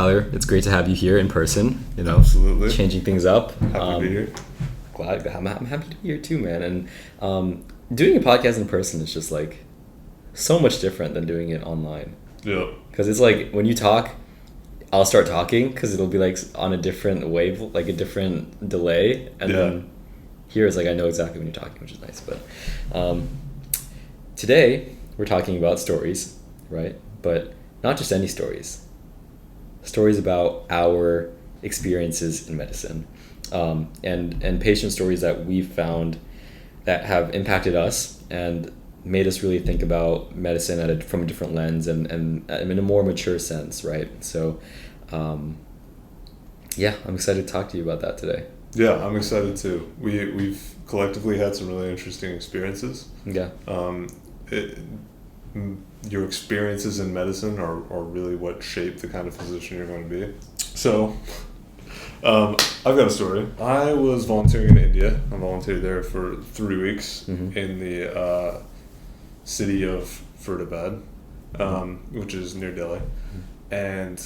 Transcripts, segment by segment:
Tyler. It's great to have you here in person. Absolutely. Changing things up. Happy to be here. Glad. I'm happy to be here too, man. And doing a podcast in person is just like so much different than doing it online. Yeah. Because it's like when you talk, I'll start talking because it'll be like on a different wave, like a different delay, and then here it's like I know exactly when you're talking, which is nice. But today we're talking about stories, right? But not just any stories. Stories about our experiences in medicine, and patient stories that we've found that have impacted us and made us really think about medicine from a different lens and in a more mature sense, right? So, I'm excited to talk to you about that today. Yeah, I'm excited too. We've collectively had some really interesting experiences. Yeah. Your experiences in medicine are really what shape the kind of physician you're going to be. So, I've got a story. I was volunteering in India. I volunteered there for 3 weeks in the city of Faridabad, which is near Delhi. And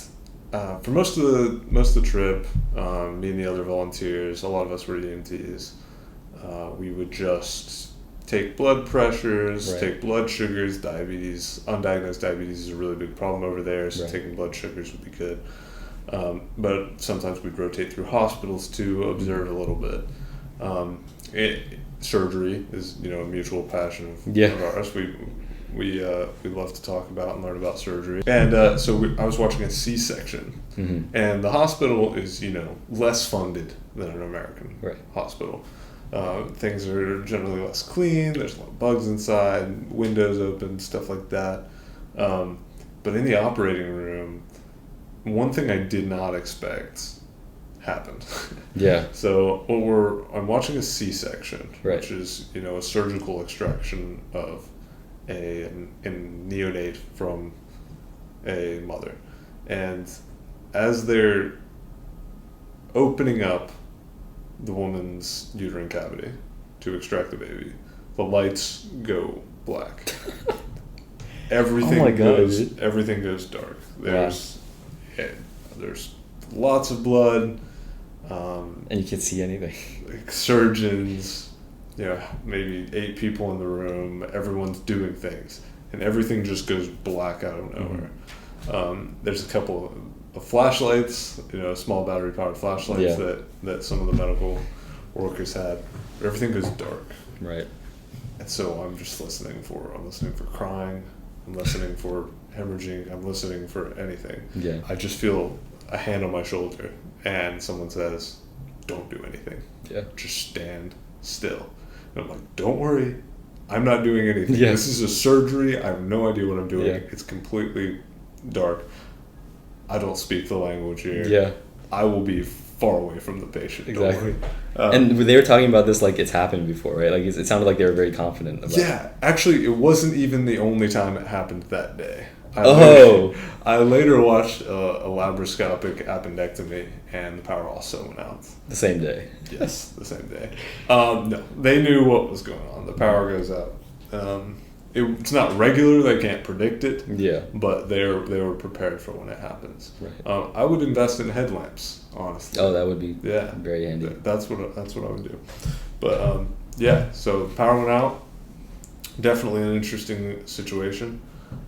for most of the trip, me and the other volunteers, a lot of us were EMTs. We would just take blood pressures, take blood sugars, diabetes. Undiagnosed diabetes is a really big problem over there, so taking blood sugars would be good. But sometimes we'd rotate through hospitals to observe a little bit. Surgery is, a mutual passion of ours. We love to talk about and learn about surgery. And I was watching a C-section, and the hospital is, less funded than an American hospital. Things are generally less clean. There's a lot of bugs inside, windows open, stuff like that. But in the operating room, one thing I did not expect happened. Yeah. So I'm watching a C-section, which is a surgical extraction of a neonate from a mother, and as they're opening up the woman's uterine cavity to extract the baby, the lights go black. Everything goes dark. There's lots of blood, and you can't see anything. Surgeons, maybe 8 people in the room. Everyone's doing things, and everything just goes black out of nowhere. There's a couple of flashlights, small battery-powered flashlights that some of the medical workers had. But everything goes dark. Right. And so I'm just listening for crying. I'm listening for hemorrhaging. I'm listening for anything. Yeah. I just feel a hand on my shoulder, and someone says, "Don't do anything. Yeah. Just stand still." And I'm like, "Don't worry, I'm not doing anything. Yeah. This is a surgery. I have no idea what I'm doing. Yeah. It's completely dark. I don't speak the language here. Yeah. I will be far away from the patient." Exactly. And they were talking about this like it's happened before, right? Like it sounded like they were very confident about it. Yeah, actually, it wasn't even the only time it happened that day. I later watched a laparoscopic appendectomy, and the power also went out. The same day. Yes, the same day. No, they knew what was going on. The power goes out. It's not regular. They can't predict it. Yeah. But they were prepared for when it happens. Right. I would invest in headlamps, honestly. Oh, that would be very handy. That's what I would do. But so the power went out. Definitely an interesting situation.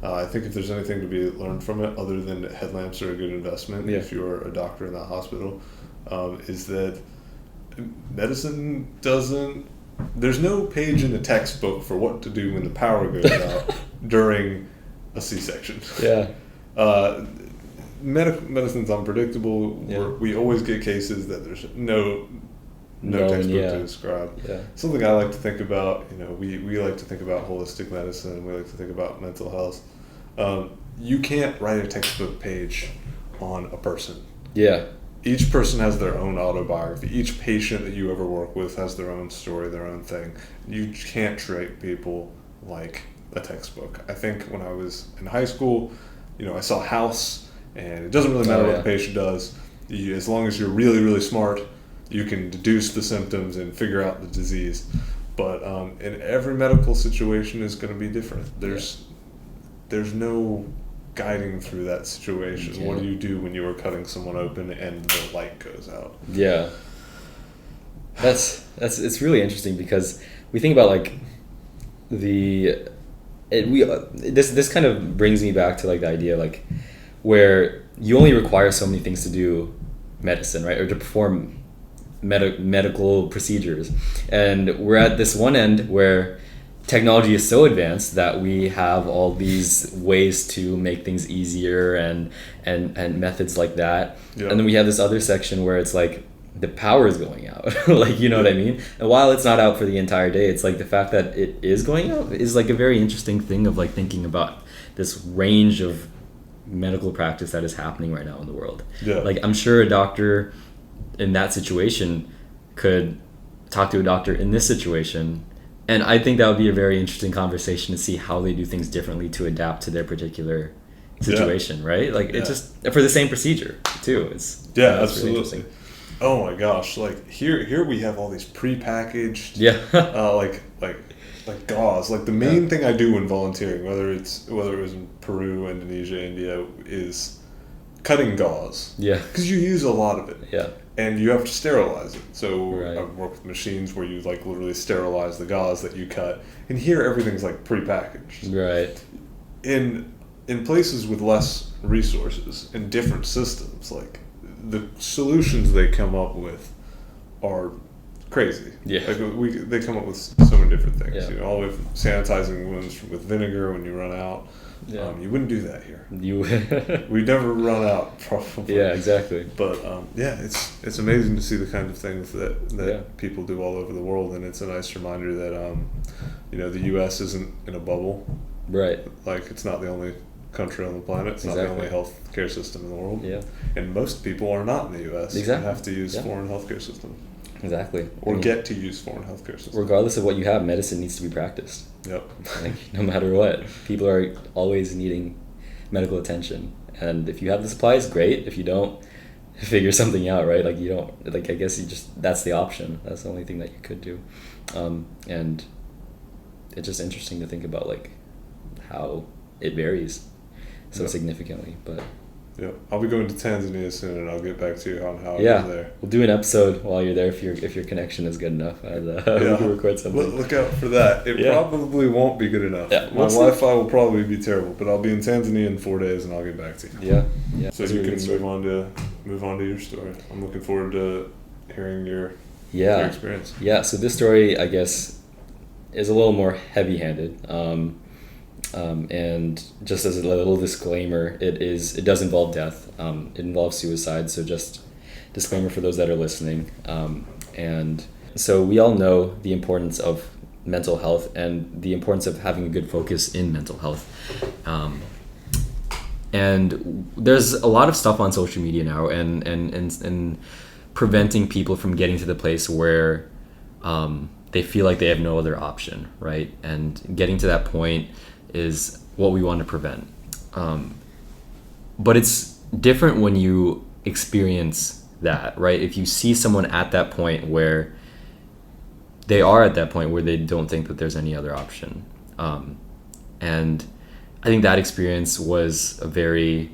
I think if there's anything to be learned from it, other than headlamps are a good investment if you're a doctor in that hospital, is that medicine there's no page in the textbook for what to do when the power goes out during a C-section. Yeah. Medicine's unpredictable. We always get cases that there's no textbook to describe. Yeah. Something I like to think about, we like to think about holistic medicine. We like to think about mental health. You can't write a textbook page on a person. Yeah. Each person has their own autobiography. Each patient that you ever work with has their own story, their own thing. You can't treat people like a textbook. I think when I was in high school, I saw House, and it doesn't really matter what the patient does. As long as you're really, really smart, you can deduce the symptoms and figure out the disease. But in every medical situation is going to be different. There's no guiding through that situation. Yeah. What do you do when you are cutting someone open and the light goes out? Yeah. It's really interesting because we think about like this kind of brings me back to like the idea like where you only require so many things to do medicine, right, or to perform medical procedures, and we're at this one end where technology is so advanced that we have all these ways to make things easier and methods like that. And then we have this other section where it's like the power is going out. Like, you know what I mean? And while it's not out for the entire day, it's like the fact that it is going out is like a very interesting thing of like thinking about this range of medical practice that is happening right now in the world. Like, I'm sure a doctor in that situation could talk to a doctor in this situation, and I think that would be a very interesting conversation to see how they do things differently to adapt to their particular situation, right? Like, it's just for the same procedure too. It's absolutely. Really, oh my gosh! Like here we have all these prepackaged, like gauze. Like the main thing I do when volunteering, whether it was in Peru, Indonesia, India, is cutting gauze. Yeah. Because you use a lot of it. Yeah. And you have to sterilize it. So I've worked with machines where you like literally sterilize the gauze that you cut. And here everything's like prepackaged. Right. In places with less resources and different systems, like the solutions they come up with are crazy. Yeah. Like they come up with so many different things. Yeah. You know, all the way from sanitizing wounds with vinegar when you run out. Yeah. You wouldn't do that here. We'd never run out, probably. Yeah, exactly. But it's amazing to see the kind of things that people do all over the world, and it's a nice reminder that the U.S. isn't in a bubble. Right. Like, it's not the only country on the planet. It's not the only healthcare system in the world. Yeah. And most people are not in the U.S. Exactly. You have to use foreign healthcare system. Exactly. Or get to use foreign healthcare systems. Regardless of what you have, medicine needs to be practiced. Yep. Like, no matter what. People are always needing medical attention. And if you have the supplies, great. If you don't, figure something out, right? Like, you don't, like, I guess that's the option. That's the only thing that you could do. And it's just interesting to think about, like, how it varies so significantly. But yeah, I'll be going to Tanzania soon, and I'll get back to you on how it is there. We'll do an episode while you're there if your connection is good enough, and we can record something. Look out for that. It probably won't be good enough. Yeah, my Wi-Fi will probably be terrible, but I'll be in Tanzania in 4 days, and I'll get back to you. Yeah. So you can move on to your story. I'm looking forward to hearing your experience. Yeah. So this story, I guess, is a little more heavy-handed. And just as a little disclaimer, it does involve death. It involves suicide, so just disclaimer for those that are listening. And so we all know the importance of mental health and the importance of having a good focus in mental health. And there's a lot of stuff on social media now and preventing people from getting to the place where they feel like they have no other option, right? And getting to that point is what we want to prevent. But it's different when you experience that, right? If you see someone at that point where they are at that point where they don't think that there's any other option. And I think that experience was a very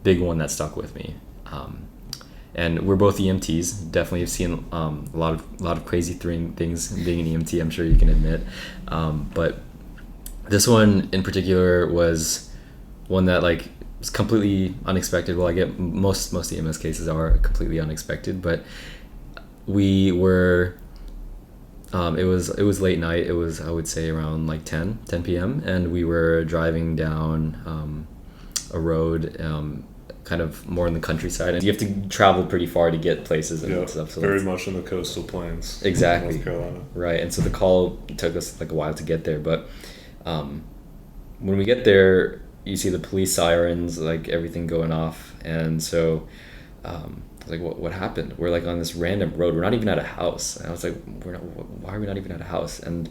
big one that stuck with me. And we're both EMTs. Definitely have seen a lot of crazy things being an EMT, I'm sure you can admit. But this one in particular was one that like was completely unexpected. Well, I get most EMS cases are completely unexpected, but we were. It was late night. It was, I would say, around like 10 p.m. and we were driving down a road, kind of more in the countryside, and you have to travel pretty far to get places and stuff. So very much in the coastal plains. Exactly. North Carolina. Right, and so the call took us like a while to get there, but. When we get there, you see the police sirens, like everything going off, and so like what happened? We're like on this random road. We're not even at a house. And I was like, why are we not even at a house? And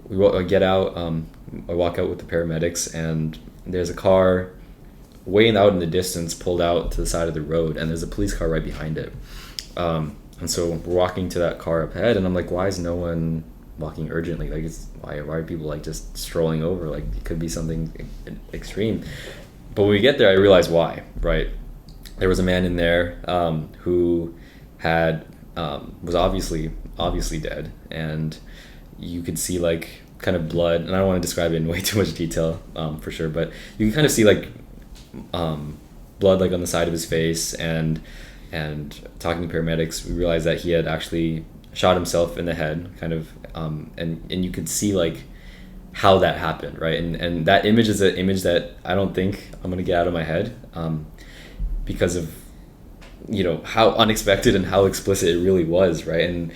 we get out. I walk out with the paramedics, and there's a car way out in the distance pulled out to the side of the road, and there's a police car right behind it. And so we're walking to that car up ahead, and I'm like, why is no one walking urgently? Like, why are people like just strolling over? Like, it could be something extreme. but when we get there, I realized why. Right, there was a man in there who had was obviously dead, and you could see like kind of blood, and I don't want to describe it in way too much detail for sure, but you can kind of see like blood like on the side of his face, and talking to paramedics, we realized that he had actually shot himself in the head, kind of, and you could see like how that happened, right? And that image is an image that I don't think I'm gonna get out of my head, because of how unexpected and how explicit it really was, right? And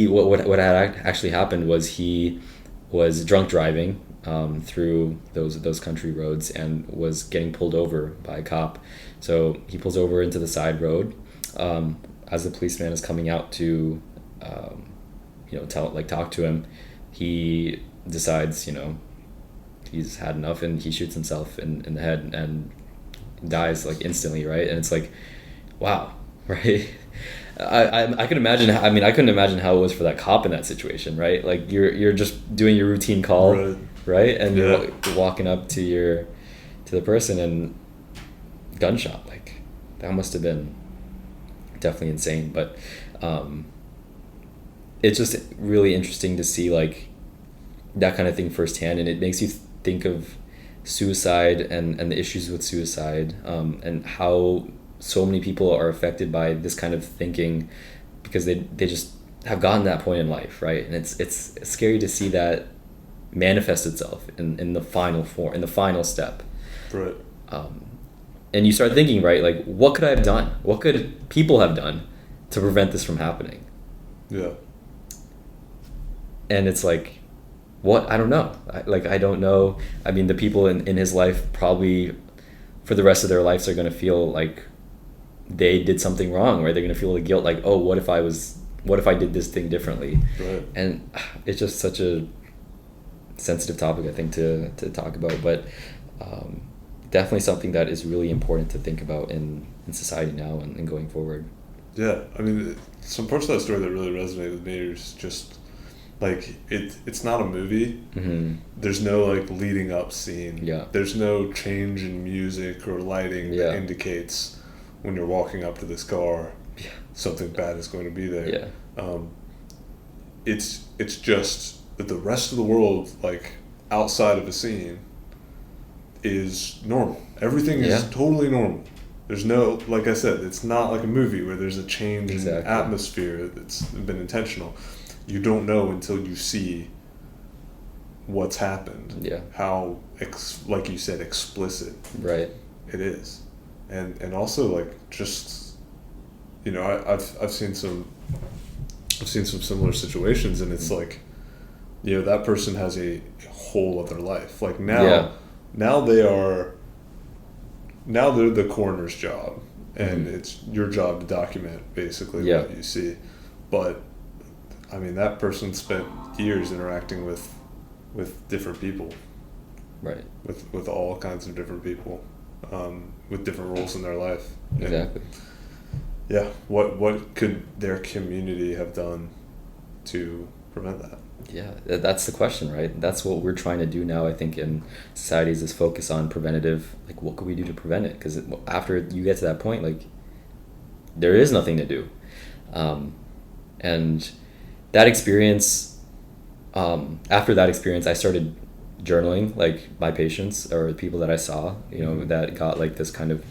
what had actually happened was he was drunk driving through those country roads and was getting pulled over by a cop. So he pulls over into the side road as the policeman is coming out to talk to him. He decides he's had enough, and he shoots himself in the head and dies like instantly, right? And it's like, wow, right? I could imagine. I mean, I couldn't imagine how it was for that cop in that situation, right? Like you're just doing your routine call, right? And you're walking up to the person, and gunshot. Like that must have been definitely insane. But it's just really interesting to see like that kind of thing firsthand, and it makes you think of suicide and the issues with suicide, and how so many people are affected by this kind of thinking because they just have gotten that point in life, right? And it's scary to see that manifest itself in the final form, in the final step, right? And you start thinking, right, like what could I have done, what could people have done to prevent this from happening? Yeah. And it's like, what? I don't know. I don't know. I mean, the people in his life probably for the rest of their lives are going to feel like they did something wrong, right? They're going to feel the guilt, like, oh, what if I did this thing differently? Right. And it's just such a sensitive topic, I think, to talk about, but definitely something that is really important to think about in society now and going forward. Yeah, I mean, some parts of that story that really resonate with me is just like it's not a movie. Mm-hmm. There's no like leading up scene. Yeah. There's no change in music or lighting that indicates when you're walking up to this car, something bad is going to be there. Yeah. It's just that the rest of the world, like outside of a scene, is normal. Everything is totally normal. There's no, like I said, it's not like a movie where there's a change in atmosphere that's been intentional. You don't know until you see what's happened. Yeah. How, like you said, explicit. Right. It is, and also like just, I've seen some similar situations, and it's like, that person has a whole other life. Like now they're the coroner's job, and it's your job to document basically what you see. But I mean, that person spent years interacting with different people, right? With all kinds of different people, with different roles in their life. Exactly. Yeah. What could their community have done to prevent that? Yeah, that's the question, right? That's what we're trying to do now, I think, in societies, is focus on preventative. Like, what could we do to prevent it? Because after you get to that point, like, there is nothing to do. And that experience, after that experience, I started journaling, like, my patients or the people that I saw, that got, like, this kind of,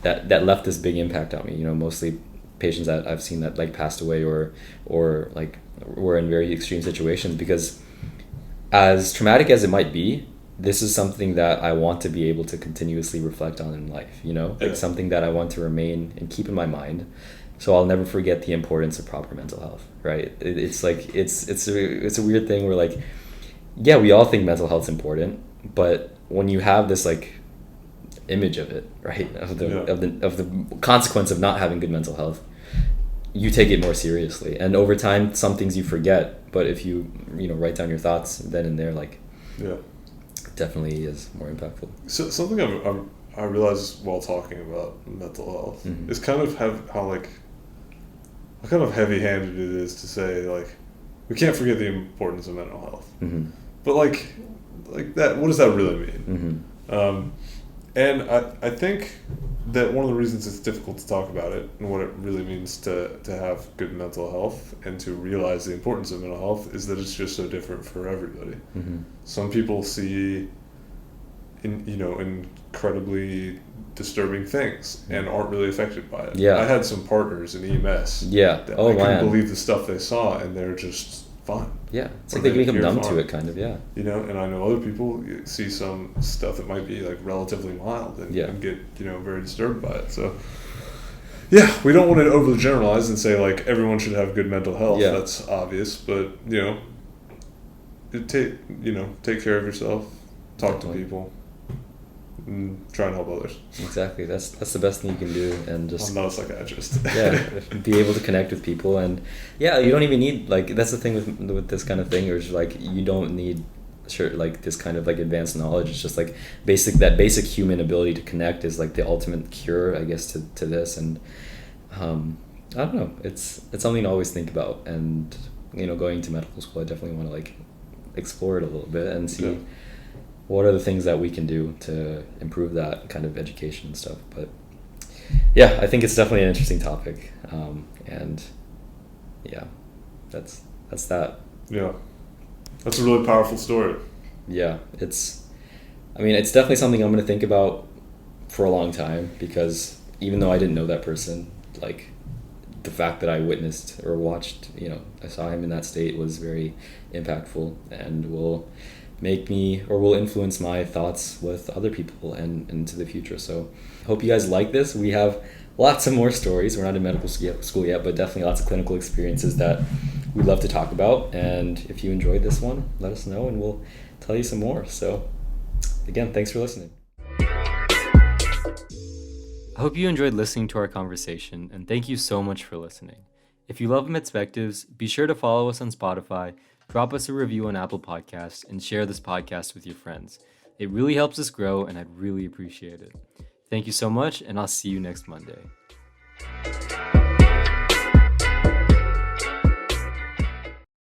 that left this big impact on me, mostly patients that I've seen that, like, passed away or like, were in very extreme situations, because as traumatic as it might be, this is something that I want to be able to continuously reflect on in life, like something that I want to remain and keep in my mind, so I'll never forget the importance of proper mental health, right? It's like, it's a weird thing where, like, yeah, we all think mental health's important, but when you have this, like, image of it, right, of the consequence of not having good mental health, you take it more seriously, and over time some things you forget, but if you write down your thoughts then and there, like, definitely is more impactful. So something I realized while talking about mental health is kind of how kind of heavy-handed it is to say, like, we can't forget the importance of mental health. But like that, what does that really mean? And I think that one of the reasons it's difficult to talk about it and what it really means to have good mental health and to realize the importance of mental health is that it's just so different for everybody. Some people see incredibly disturbing things and aren't really affected by it. I had some partners in EMS that I couldn't believe the stuff they saw, and they're just fine. It's like they can become numb to it, kind of. And I know other people see some stuff that might be like relatively mild and get very disturbed by it. So we don't want to overly generalize and say like everyone should have good mental health. That's obvious, but take care of yourself, talk to people, and try and help others. Exactly. That's the best thing you can do, and just I'm not a psychiatrist. Be able to connect with people, and you don't even need like that's the thing with this kind of thing, or like you don't need like this kind of like advanced knowledge. It's just like basic human ability to connect is like the ultimate cure, I guess, to this. And I don't know, it's something to always think about. And going to medical school, I definitely want to like explore it a little bit and see what are the things that we can do to improve that kind of education and stuff. But I think it's definitely an interesting topic. And that's that. That's a really powerful story. It's definitely something I'm going to think about for a long time, because even though I didn't know that person, like the fact that I witnessed or watched, I saw him in that state was very impactful and will influence my thoughts with other people and into the future. So hope you guys like this. We have lots of more stories. We're not in medical school yet, but definitely lots of clinical experiences that we'd love to talk about. And if you enjoyed this one, let us know and we'll tell you some more. So again, thanks for listening. I hope you enjoyed listening to our conversation, and thank you so much for listening. If you love Medspectives, be sure to follow us on Spotify, drop us a review on Apple Podcasts, and share this podcast with your friends. It really helps us grow, and I'd really appreciate it. Thank you so much, and I'll see you next Monday.